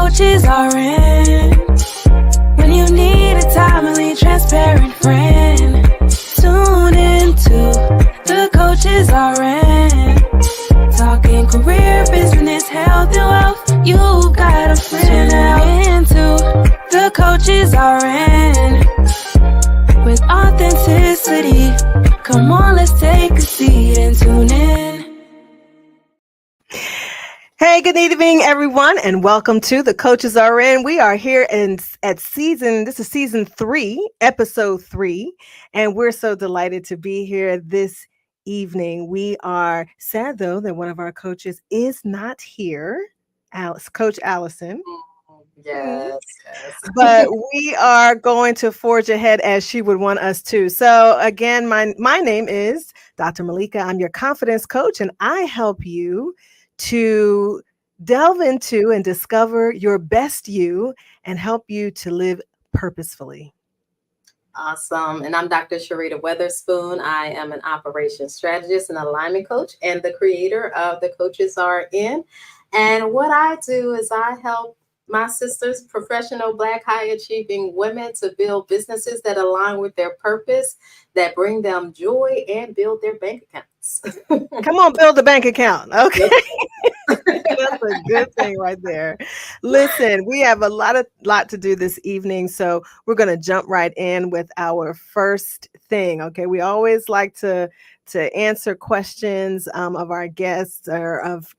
coaches are in. When you need a timely, transparent friend, tune into the coaches are in. Talking career, business, health, and wealth. You got a friend now. Into the coaches are in. With authenticity, come on, let's take a seat and tune in. Hey, good evening, everyone, and welcome to The Coaches Are In. We are here at season 3, episode 3, and we're so delighted to be here this evening. We are sad, though, that one of our coaches is not here, Coach Allison. Yes. But we are going to forge ahead as she would want us to. So again, my name is Dr. Malika. I'm your confidence coach, and I help you to delve into and discover your best you and help you to live purposefully. Awesome. And I'm Dr. Sharita Weatherspoon. I am an operations strategist and alignment coach and the creator of The Coaches Are In. And what I do is I help my sisters, professional Black high achieving women, to build businesses that align with their purpose, that bring them joy and build their bank accounts. Come on, build a bank account. Okay. That's a good thing right there. Listen, we have a lot to do this evening, so we're going to jump right in with our first thing. Okay, we always like to answer questions of our guests or of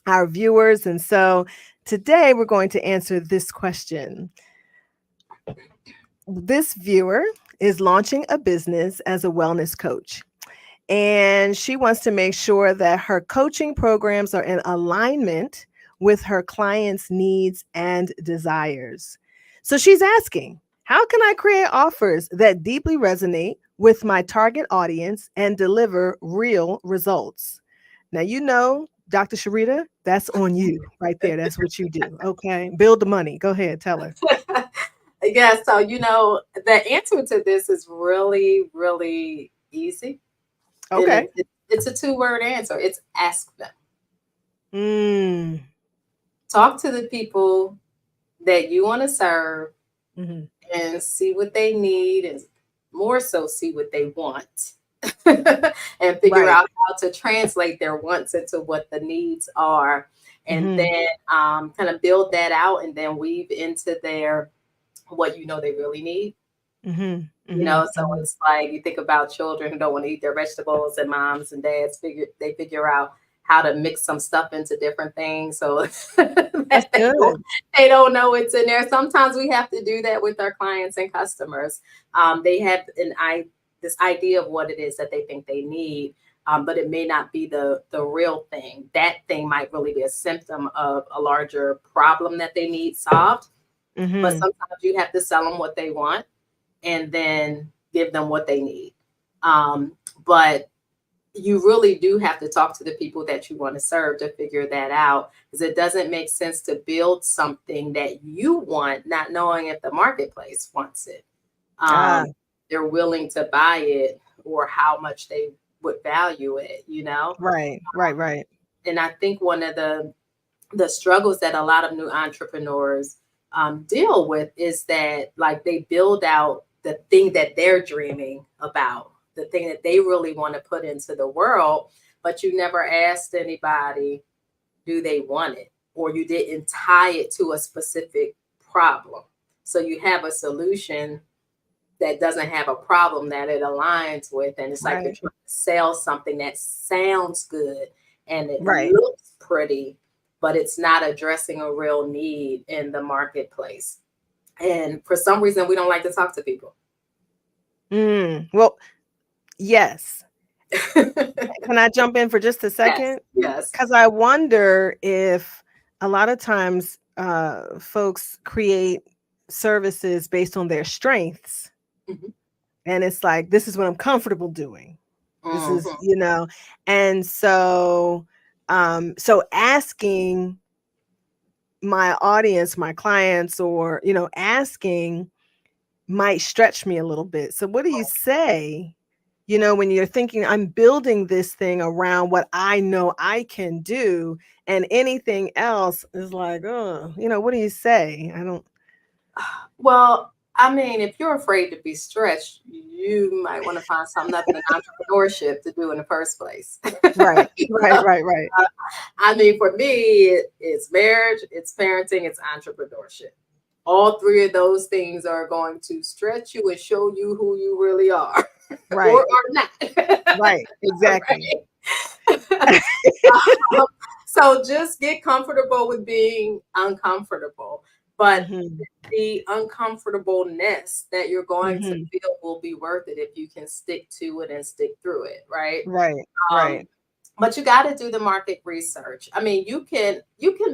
our viewers, and so today we're going to answer this question. This viewer is launching a business as a wellness coach, and she wants to make sure that her coaching programs are in alignment with her clients' needs and desires. So she's asking, how can I create offers that deeply resonate with my target audience and deliver real results? Now, you know, Dr. Sharita, that's on you right there. That's what you do. Okay. Build the money. Go ahead. Tell her. Yeah. So, the answer to this is really, really easy. Okay. It's a 2-word answer. It's ask them. Mm. Talk to the people that you want to serve Mm-hmm. and see what they need, and more so see what they want. And figure out how to translate their wants into what the needs are, and then kind of build that out, and then weave into their what they really need. So it's like you think about children who don't want to eat their vegetables, and moms and dads figure out how to mix some stuff into different things, so they don't know it's in there. Sometimes we have to do that with our clients and customers. They have this idea of what it is that they think they need, but it may not be the real thing. That thing might really be a symptom of a larger problem that they need solved. But sometimes you have to sell them what they want and then give them what they need. But you really do have to talk to the people that you want to serve to figure that out, because it doesn't make sense to build something that you want, not knowing if the marketplace wants it. They're willing to buy it, or how much they would value it, Right. And I think one of the struggles that a lot of new entrepreneurs deal with is that, like, they build out the thing that they're dreaming about, the thing that they really want to put into the world, but you never asked anybody, do they want it? Or you didn't tie it to a specific problem. So you have a solution that doesn't have a problem that it aligns with. And it's like you're trying to sell something that sounds good and it looks pretty, but it's not addressing a real need in the marketplace. And for some reason, we don't like to talk to people. Well, yes. Can I jump in for just a second? Yes. Because I wonder if a lot of times folks create services based on their strengths. And it's like, this is what I'm comfortable doing. This is, and so asking my audience, my clients, or, asking might stretch me a little bit. So what do you say When you're thinking, I'm building this thing around what I know I can do, and anything else is like, oh, what do you say? I don't. Well, I mean, if you're afraid to be stretched, you might want to find something other than entrepreneurship to do in the first place. Right, You right, know? right, right. I mean, for me, it's marriage, it's parenting, it's entrepreneurship. All three of those things are going to stretch you and show you who you really are or Right, are not. right, exactly. Right? Um, so just get comfortable with being uncomfortable. But Hmm. the uncomfortableness that you're going to Hmm. feel will be worth it if you can stick to it and stick through it, right? Right, Um, right. but you got to do the market research. I mean, you can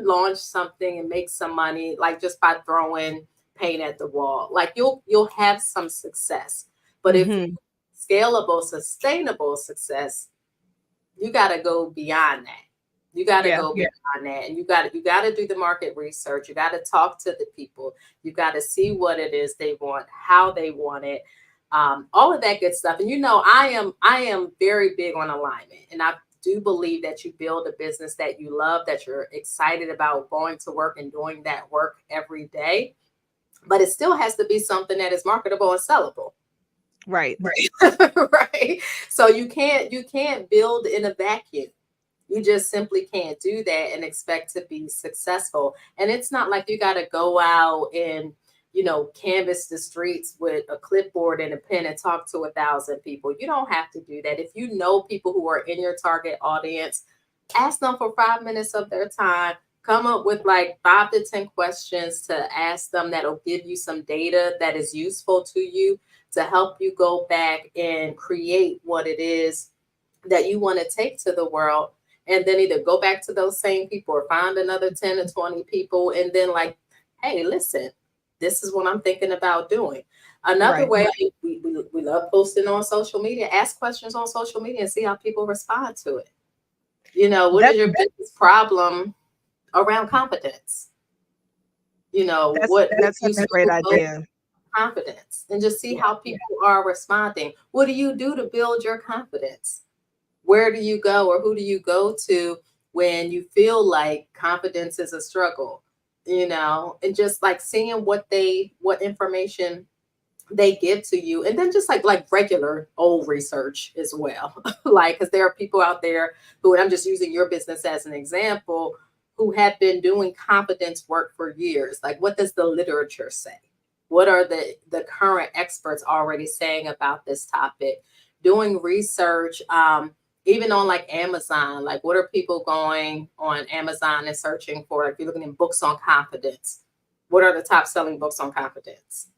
launch something and make some money like just by throwing paint at the wall. Like you'll have some success. But if Hmm. scalable, sustainable success, you got to go beyond that. You got to Yeah, go beyond that, and you got to do the market research. You got to talk to the people. You got to see what it is they want, how they want it, all of that good stuff. And I am very big on alignment, and I do believe that you build a business that you love, that you're excited about going to work and doing that work every day. But it still has to be something that is marketable and sellable. right. Right. Right. So you can't build in a vacuum. You just simply can't do that and expect to be successful. And it's not like you got to go out and, canvas the streets with a clipboard and a pen and talk to 1,000 people. You don't have to do that. If you know people who are in your target audience, ask them for 5 minutes of their time. Come up with like 5 to 10 questions to ask them that'll give you some data that is useful to you to help you go back and create what it is that you want to take to the world, and then either go back to those same people or find another 10 or 20 people and then like, hey, listen, this is what I'm thinking about doing. Another Right. way, we love posting on social media. Ask questions on social media and see how people respond to it. What is That your biggest problem around confidence? What that's do you such a great struggle with idea. confidence, and just see Yeah. how people are responding. What do you do to build your confidence? Where do you go, or who do you go to when you feel like confidence is a struggle? And just like seeing what information they give to you, and then just like regular old research as well. Like, because there are people out there who, and I'm just using your business as an example, who have been doing confidence work for years. Like, what does the literature say? What are the current experts already saying about this topic? Doing research, even on like Amazon. Like, what are people going on Amazon and searching for? Like, you're looking at books on confidence. What are the top selling books on confidence?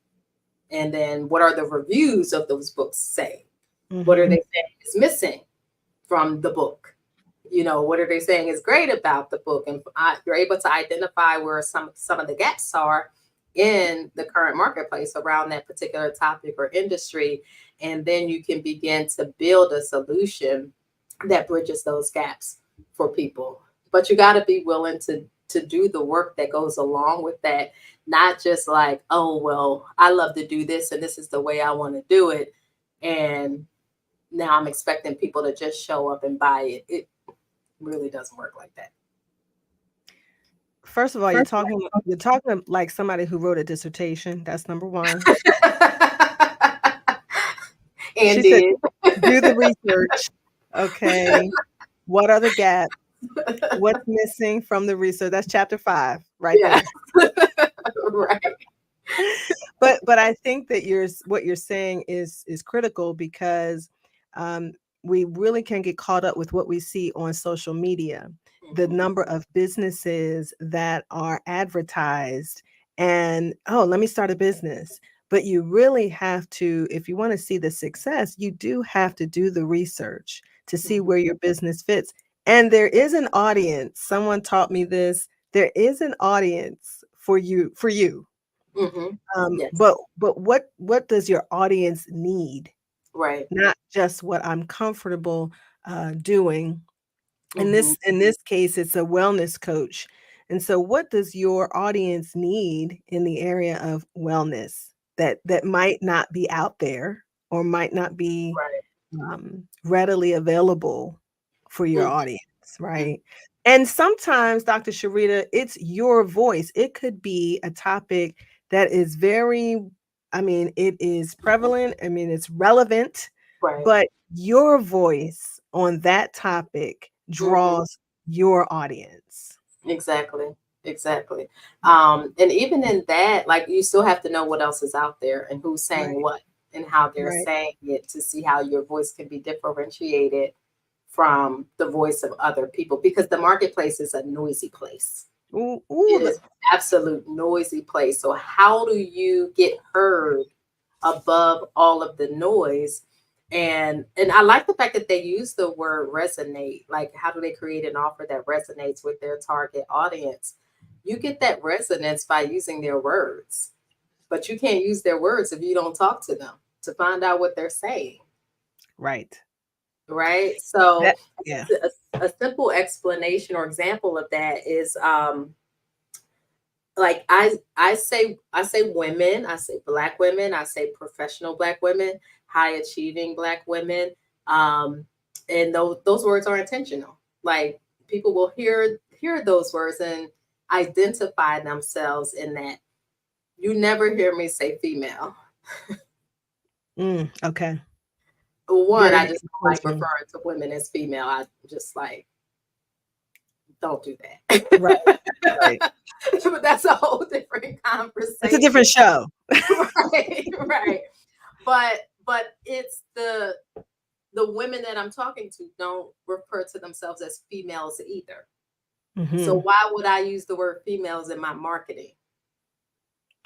And then what are the reviews of those books saying? What are Hmm. they saying is missing from the book? What are they saying is great about the book? And you're able to identify where some of the gaps are in the current marketplace around that particular topic or industry. And then you can begin to build a solution that bridges those gaps for people. But you got to be willing to do the work that goes along with that, not just like, oh, well, I love to do this and this is the way I want to do it, and now I'm expecting people to just show up and buy it. It really doesn't work like that. First of all, you're talking like somebody who wrote a dissertation. That's number one. And She said, did. do the research. Okay. What are the gaps? What's missing from the research? That's chapter 5 right Yeah. there. Right. But I think that what you're saying is critical, because um, we really can get caught up with what we see on social media, the Mhm. number of businesses that are advertised, and oh, let me start a business. But you really have to, if you want to see the success, you do have to do the research to see Mhm. where your business fits. And there is an audience. Someone taught me this. There is an audience for you. Mhm. Yes. But what does your audience need? Right. Not just what I'm comfortable doing. In Mhm. this case, it's a wellness coach. And so, what does your audience need in the area of wellness that might not be out there, or might not be Right. readily available for your Mhm. audience, right? And sometimes, Dr. Sharita, it's your voice. It could be a topic that is very, I mean, it is prevalent. I mean, it's relevant, Right. but your voice on that topic Mhm. draws your audience. Exactly. Exactly. And even in that, like you still have to know what else is out there and who's saying Right, what and how they're right. saying it to see how your voice can be differentiated from the voice of other people because the marketplace is a noisy place. Ooh, It ooh, is absolute noisy place. So how do you get heard above all of the noise? And I like the fact that they use the word resonate. Like how do they create an offer that resonates with their target audience? You get that resonance by using their words, but you can't use their words if you don't talk to them to find out what they're saying. right. Right. So That, yeah. a simple explanation or example of that is like I say women, I say black women, I say professional black women, high achieving black women, um and those words are intentional. Like people will hear those words and identify themselves in that. You never hear me say female. Okay. One, I Very just don't like intentional. referring to women as female. I just like don't do that. Right, right. But that's a whole different It's a conversation. different show. Right, right. But it's the women that I'm talking to don't refer to themselves as females either. So Mhm. why would I use the word females in my marketing?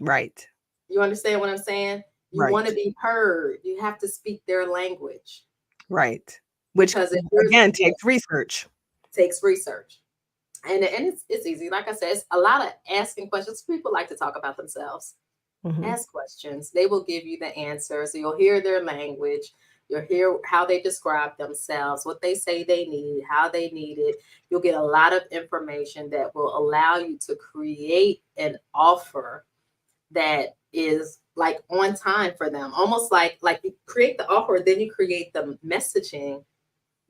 Right, You understand what I'm saying? You want to right, be heard. You have to speak their language right. Which, because if you're again, yeah, takes research. takes research. And it's easy. Like I said, it's a lot of asking questions. People like to talk about themselves. Mhm. Ask questions. They will give you the answers. You'll hear their language. You'll hear how they describe themselves, what they say they need, how they need it. You'll get a lot of information that will allow you to create an offer that is like on time for them. Almost like you create the offer, then you create the messaging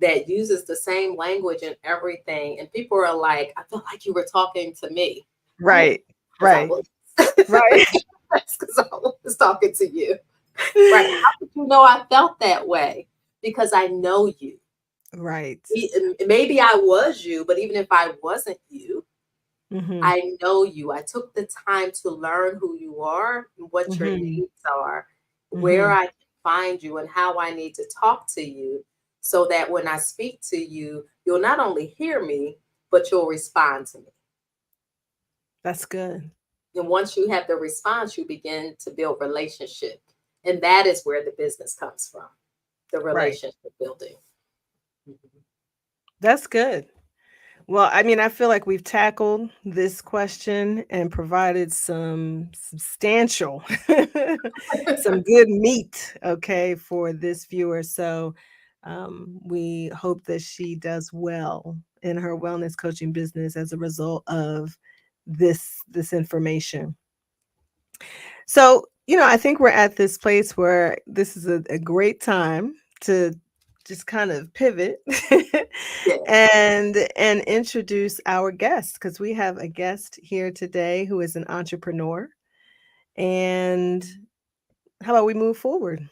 that uses the same language and everything. And people are like, I feel like you were talking to me. Oh, Right, because I right, was. right. That's because I was talking to you. Right. How did you know I felt that way? Because I know you. Right. Maybe I was you, but even if I wasn't you, Mhm, I know you. I took the time to learn who you are, what your mhm, needs are, where mhm. I can find you, and how I need to talk to you so that when I speak to you, you'll not only hear me, but you'll respond to me. That's good. And once you have the response, you begin to build relationship. And that is where the business comes from, the Right. relationship building. Mhm. That's good. Well, I mean, I feel like we've tackled this question and provided some substantial, some good meat, okay, for this viewer. So we hope that she does well in her wellness coaching business as a result of this information. So, I think we're at this place where this is a great time to just kind of pivot Yes. and introduce our guest because we have a guest here today who is an entrepreneur. And how about we move forward?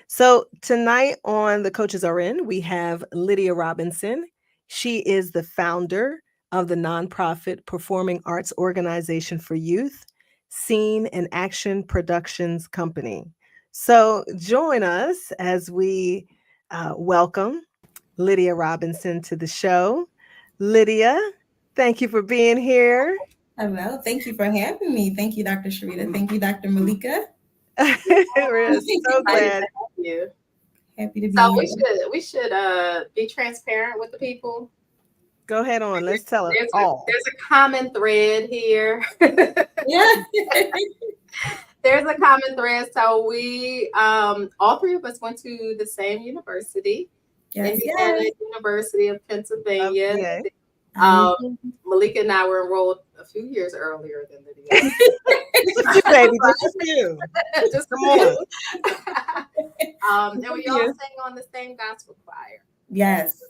So, tonight on The Coaches Are In, we have Lydia Robinson. She is the founder of the nonprofit performing arts organization for youth, Scene and Action Productions Company. So, join us as we welcome Lydia Robinson to the show. Lydia, thank you for being here. Hello, thank you for having me. Thank you, Dr. Sharita. Thank you, Dr. Malika. We're so Excited to glad. have you. Happy to So be we here. should we should be transparent with the people. Go ahead on. Let's tell it There's a all. there's a common thread here. Yeah. There's a common thread. So we all three of us went to the same university, Yes, Indiana yes. University of Pennsylvania. Yeah. I Um, agree. Malika and I were enrolled a few years earlier than Lydia. Just a few, baby. Just a few. Just Come on. And we all sang on the same gospel choir. Yes.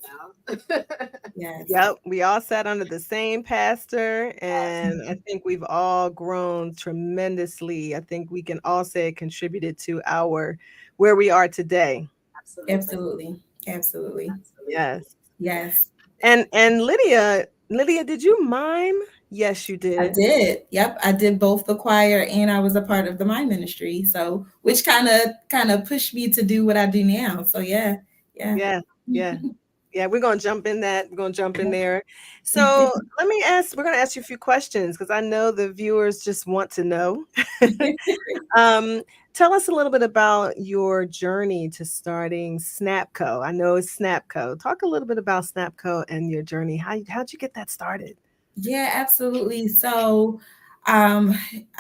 Yes. Yep. We all sat under the same pastor, and I think we've all grown tremendously. I think we can all say it contributed to our where we are today. Absolutely. Absolutely. Yes. Yes. And Lydia, did you mime? Yes, you did. I did. Yep. I did both the choir and I was a part of the mime ministry. So which kind of pushed me to do what I do now. So yeah. Yeah. Yeah, we're gonna jump in that. We're gonna jump in there. So we're gonna ask you a few questions because I know the viewers just want to know. Tell us a little bit about your journey to starting Snapco. I know it's Snapco. Talk a little bit about Snapco and your journey. How'd you get that started? Yeah, absolutely. So I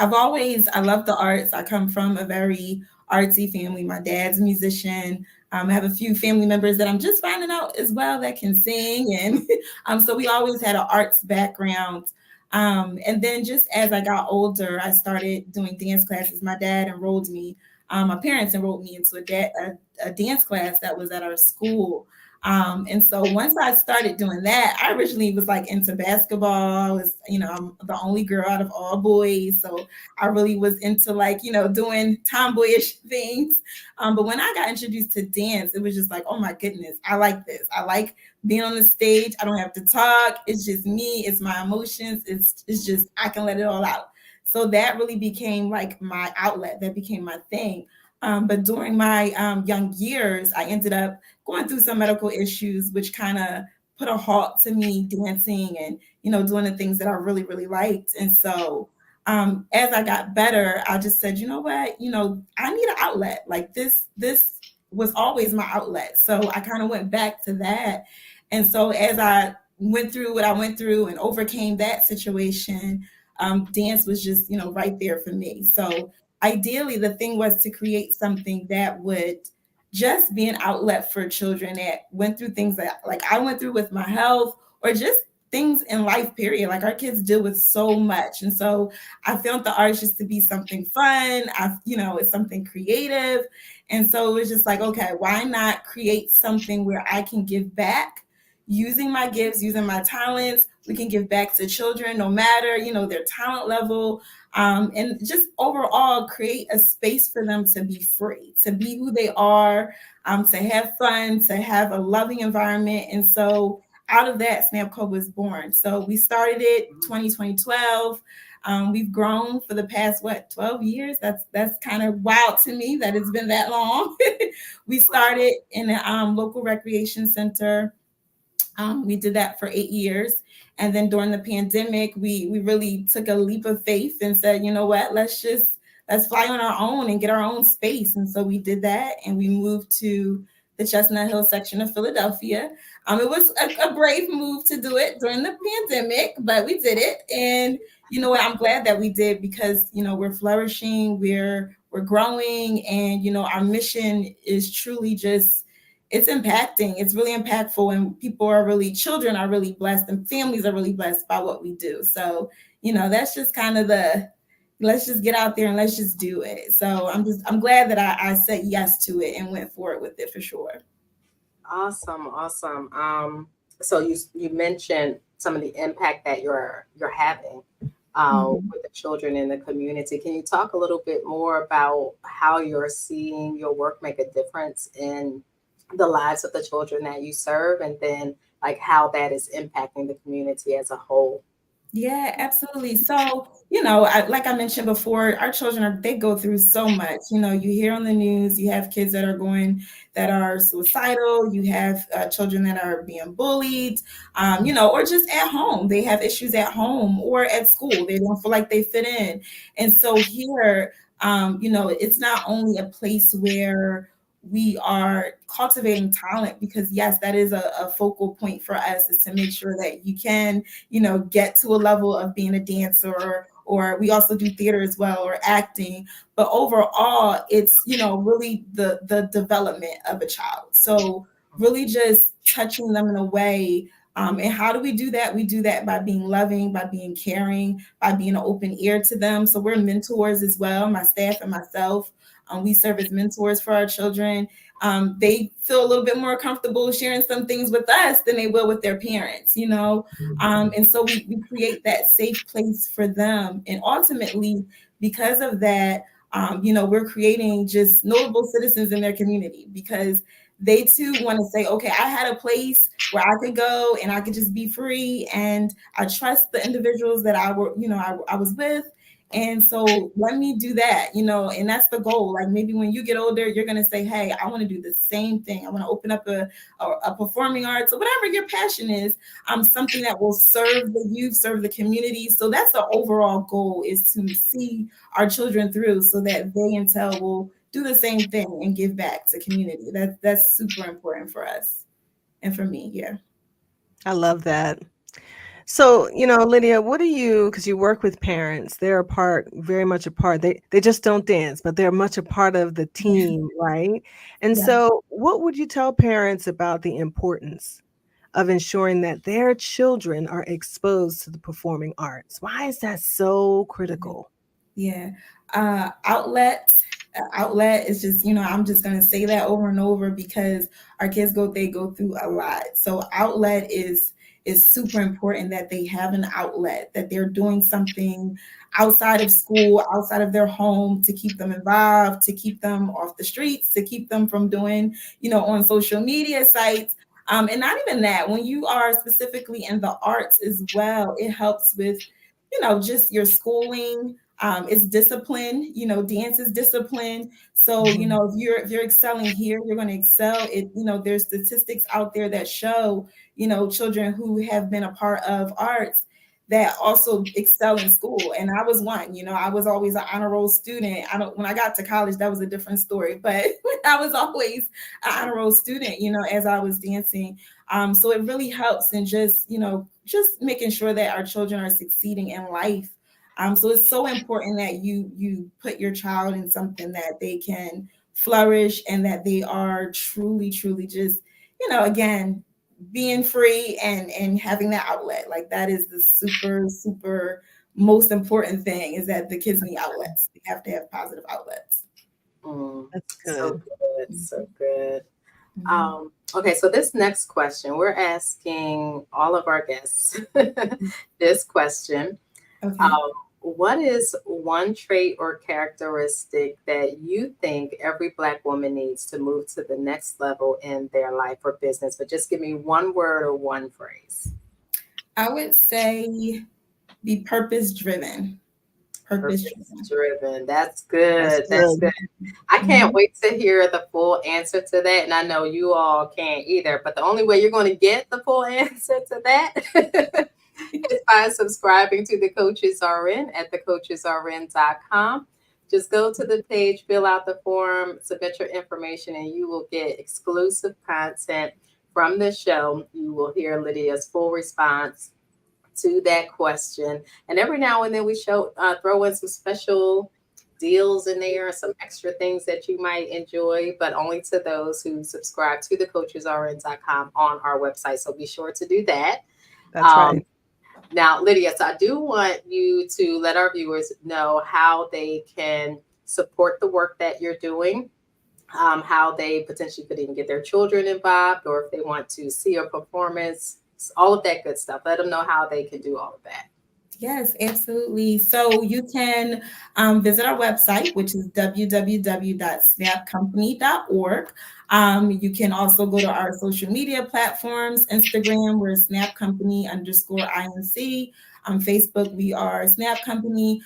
love the arts. I come from a very artsy family. My dad's a musician. I have a few family members that I'm just finding out as well that can sing. And so we always had an arts background. And then just as I got older, I started doing dance classes. My dad enrolled me. My parents enrolled me into a dance class that was at our school. And so once I started doing that, I originally was like into basketball. I was, I'm the only girl out of all boys. So I really was into like, doing tomboyish things. But when I got introduced to dance, it was just like, oh my goodness, I like this. I like being on the stage. I don't have to talk. It's just me. It's my emotions. It's just, I can let it all out. So that really became like my outlet. That became my thing. But during my young years, I ended up going through some medical issues, which kind of put a halt to me dancing and, doing the things that I really, really liked. And so as I got better, I just said, you know what, I need an outlet. Like this was always my outlet. So I kind of went back to that. And so as I went through what I went through and overcame that situation, dance was just, right there for me. So ideally, the thing was to create something that would just be an outlet for children that went through things that like I went through with my health or just things in life, period. Like our kids deal with so much. And so I found the arts just to be something fun. It's something creative. And so it was just like, okay, why not create something where I can give back using my gifts, using my talents. We can give back to children no matter, their talent level. And just overall create a space for them to be free, to be who they are, to have fun, to have a loving environment. And so out of that, Snapco was born. So we started it 2012. We've grown for the past 12 years. That's kind of wild to me that it's been that long. We started in a local recreation center. We did that for 8 years. And then during the pandemic, we really took a leap of faith and said, you know what, let's fly on our own and get our own space. And so we did that, and we moved to the Chestnut Hill section of Philadelphia. It was a brave move to do it during the pandemic, but we did it. And you know what, I'm glad that we did because, we're flourishing, we're growing, and, our mission is truly just, it's impacting. It's really impactful, and children are really blessed, and families are really blessed by what we do. So, that's just kind of let's just get out there and let's just do it. So I'm glad that I said yes to it and went forward with it for sure. Awesome. So you mentioned some of the impact that you're having with the children in the community. Can you talk a little bit more about how you're seeing your work make a difference in the lives of the children that you serve, and then like how that is impacting the community as a whole? Yeah, absolutely. So, like I mentioned before, our children they go through so much. You hear on the news, you have kids that are suicidal. You have children that are being bullied, or just at home. They have issues at home or at school. They don't feel like they fit in. And so here, it's not only a place where we are cultivating talent, because yes, that is a focal point for us, is to make sure that you can, get to a level of being a dancer, or we also do theater as well, or acting. But overall, it's, really the development of a child. So really just touching them in a way And how do we do that? We do that by being loving, by being caring, by being an open ear to them. So we're mentors as well. My staff and myself, we serve as mentors for our children. They feel a little bit more comfortable sharing some things with us than they will with their parents, you know? And so we create that safe place for them. And ultimately, because of that, you know, we're creating just notable citizens in their community because they too want to say, okay, I had a place where I could go and I could just be free. And I trust the individuals that I was with. And so let me do that, you know, and that's the goal. Like maybe when you get older, you're going to say, hey, I want to do the same thing. I want to open up a performing arts or whatever your passion is, something that will serve the youth, serve the community. So that's the overall goal, is to see our children through so that they and tell will do the same thing and give back to community. That's super important for us and for me. Yeah. I love that. So, Lydia, what do you, because you work with parents, they're a part, very much a part. They just don't dance, but they're much a part of the team, right? And Yeah. so, what would you tell parents about the importance of ensuring that their children are exposed to the performing arts? Why is that so critical? Yeah. Outlet is just, I'm just going to say that over and over because our kids they go through a lot. So outlet is super important, that they have an outlet, that they're doing something outside of school, outside of their home, to keep them involved, to keep them off the streets, to keep them from doing, on social media sites. And not even that, when you are specifically in the arts as well, it helps with, just your schooling. It's discipline, dance is discipline. So, if you're excelling here, you're going to excel. There's statistics out there that show, children who have been a part of arts that also excel in school. And I was one, I was always an honor roll student. When I got to college, that was a different story, but I was always an honor roll student, as I was dancing. So it really helps in just making sure that our children are succeeding in life. So it's so important that you put your child in something that they can flourish and that they are truly, truly just, again, being free and having that outlet. Like that is the super, super most important thing, is that the kids need outlets. They have to have positive outlets. That's So good. good, so good. Okay, so this next question, we're asking all of our guests this question. Okay. What is one trait or characteristic that you think every Black woman needs to move to the next level in their life or business? But just give me one word or one phrase. I would say be purpose driven. Purpose Driven. That's good. That's good. good. I can't wait to hear the full answer to that. And I know you all can't either. But the only way you're going to get the full answer to that is by subscribing to the Coaches RN at thecoachesrn.com. Just go to the page, fill out the form, submit your information, and you will get exclusive content from the show. You will hear Lydia's full response to that question. And every now and then we throw in some special deals in there, some extra things that you might enjoy, but only to those who subscribe to thecoachesrn.com on our website. So be sure to do that. That's right. Now, Lydia, so I do want you to let our viewers know how they can support the work that you're doing, how they potentially could even get their children involved, or if they want to see a performance, all of that good stuff. Let them know how they can do all of that. Yes, absolutely. So you can visit our website, which is www.snapcompany.org. You can also go to our social media platforms. Instagram, we're Snap Company _INC. Facebook, we are Snap Company.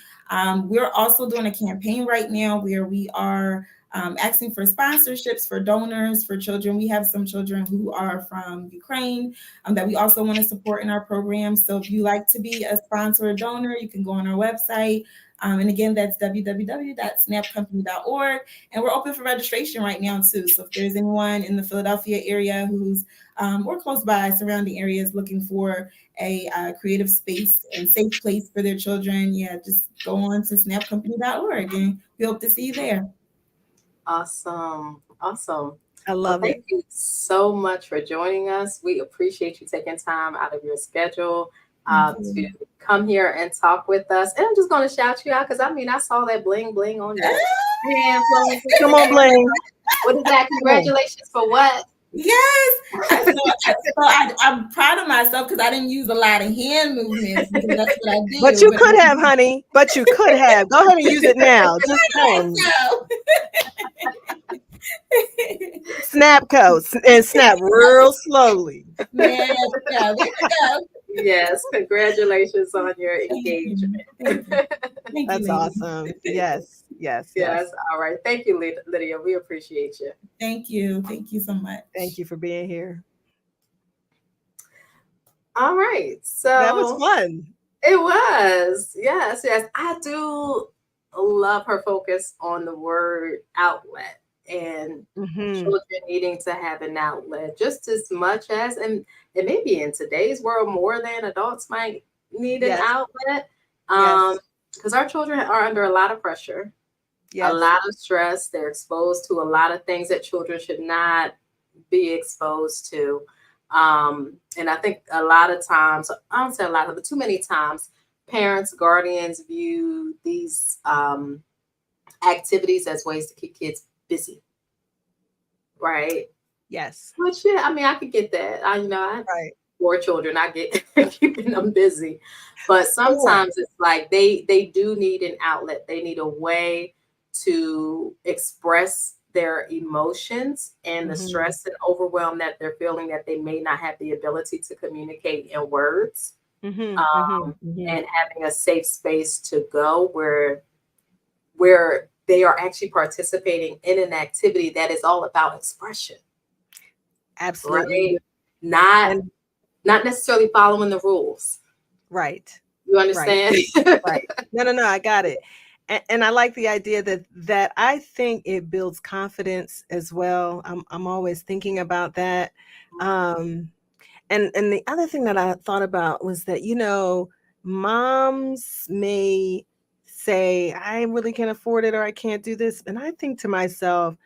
We're also doing a campaign right now where we are asking for sponsorships for donors for children. We have some children who are from Ukraine that we also want to support in our program. So if you like to be a sponsor or donor, you can go on our website. And again, that's www.snapcompany.org. And we're open for registration right now too. So if there's anyone in the Philadelphia area who's or close by surrounding areas looking for a creative space and safe place for their children, just go on to snapcompany.org and we hope to see you there. Awesome. I Well, love it. thank you so much for joining us. We appreciate you taking time out of your schedule Thank to you. come here and talk with us. And I'm just going to shout you out because I mean, I saw that bling bling on your hand flowing through Come the on, camera. Blaine. What is that? Come on. Congratulations for what? Yes. I'm proud of myself because I didn't use a lot of hand movements because that's what I But do. you could have, honey. But you could have. Go ahead and use it now. Just saying. Snap coats and snap real slowly. Man, yeah, there you go. Yes, congratulations on your Thank you. engagement. Thank you. Thank you, That's ladies. awesome. Yes, yes, Yes, yes. all right. Thank you, Lydia. We appreciate you. Thank you. Thank you so much. Thank you for being here. All right. That was So fun. it was. Yes, yes. I do love her focus on the word outlet and Hmm. children needing to have an outlet just as much as, and maybe in today's world more than adults might need an Yes, outlet. yes, Because our children are under a lot of pressure, a yes. lot of stress. They're exposed to a lot of things that children should not be exposed to. And I think a lot of times, I don't say a lot of, but too many times, parents, guardians view these activities as ways to keep kids busy, right? Yes. Which, yeah, I mean, I could get that. I have Right. 4 children. I get keeping them busy, but Sure. sometimes it's like they do need an outlet. They need a way to express their emotions and the Hmm. stress and overwhelm that they're feeling that they may not have the ability to communicate in words. Hmm. Hmm. Um, Hmm. and having a safe space to go where they are actually participating in an activity that is all about expression, Absolutely. right? Not And not necessarily following the rules. right, You right, understand? right. No, no, no. I got it. And I like the idea that I think it builds confidence as well. I'm always thinking about that. Um, and the other thing that I thought about was that, moms may say, I really can't afford it or I can't do this. And I think to myself,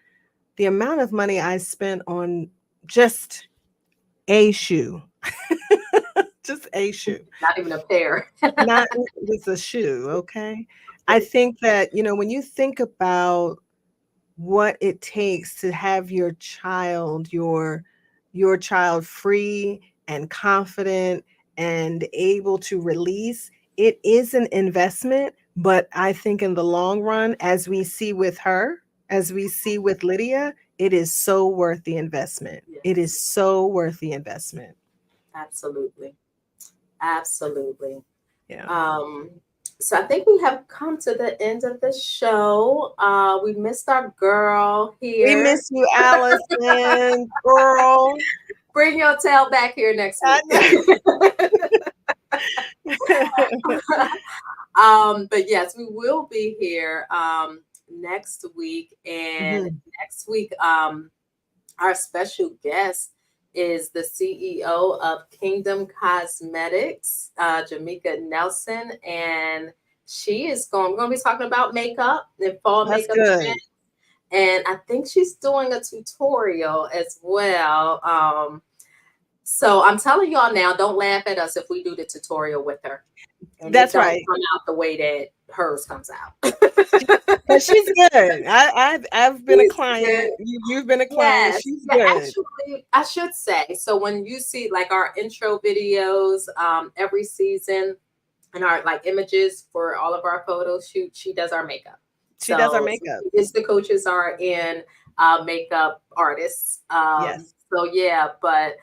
the amount of money I spent on just a shoe, just a shoe, Not even a pair. not just a shoe. Okay. I think that, when you think about what it takes to have your child free and confident and able to release, it is an investment. But I think in the long run, as we see with her, as we see with Lydia, it is so worth the investment. It Yes, is so worth the investment. absolutely. Absolutely. Yeah. Um, so I think we have come to the end of the show. We missed our girl We here. miss you, Allison, girl. Bring your tail back here next I week. know. But yes, we will be here next week. And Mhm. next week, our special guest is the CEO of Kingdom Cosmetics, Jamaica Nelson, and we're going to be talking about makeup and fall That's makeup good. trends. And I think she's doing a tutorial as well. So I'm telling y'all now, don't laugh at us if we do the tutorial with her and it That's don't right. come out the way that hers comes out. But she's good. I've been a She's good. client. You've been a client. Yes, She's yeah, good. actually, I should say. So when you see like our intro videos, every season and our like images for all of our photo shoots, she does our makeup. She does our So makeup. the coaches are in makeup artists. Yes. So yeah, but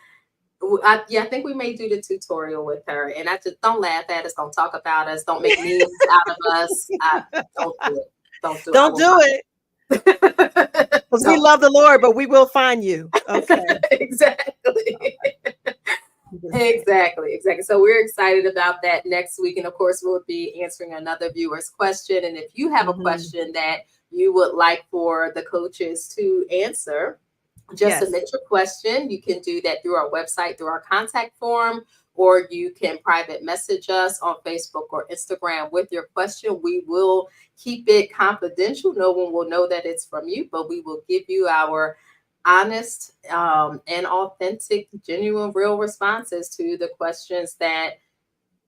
I think we may do the tutorial with her. And I just don't laugh at us, don't talk about us, don't make memes out of us. Don't do it. Don't do it. I Don't will do it because we don't. love the Lord, but we will find you. Okay. Exactly. Exactly. So we're excited about that next week. And of course, we'll be answering another viewer's question. And if you have a Mhm. question that you would like for the coaches to answer, just Yes. submit your question. You can do that through our website, through our contact form, or you can private message us on Facebook or Instagram with your question. We will keep it confidential. No one will know that it's from you, but we will give you our honest and authentic, genuine, real responses to the questions that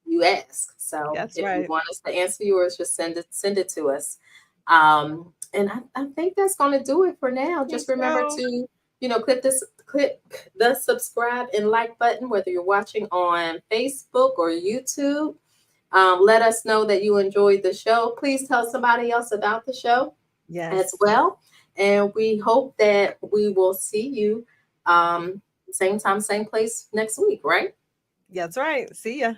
you ask. So That's if you right. want us to answer yours, just send it to us. And I think that's going to do it for now. Just remember So, to, click the subscribe and like button, whether you're watching on Facebook or YouTube. Let us know that you enjoyed the show. Please tell somebody else about the show yes. as well. And we hope that we will see you same time, same place next week, right? That's right. See ya.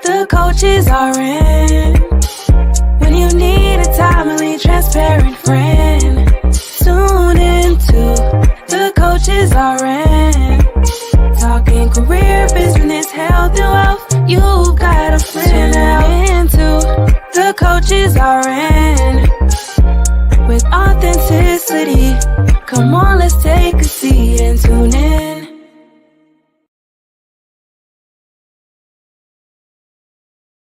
The coaches are in. When you need a timely, transparent friend, tune into the coaches are in. Talking career, business, health, and wealth. You got a friend now. Into the coaches are in. With authenticity, come on, let's take a seat and tune in.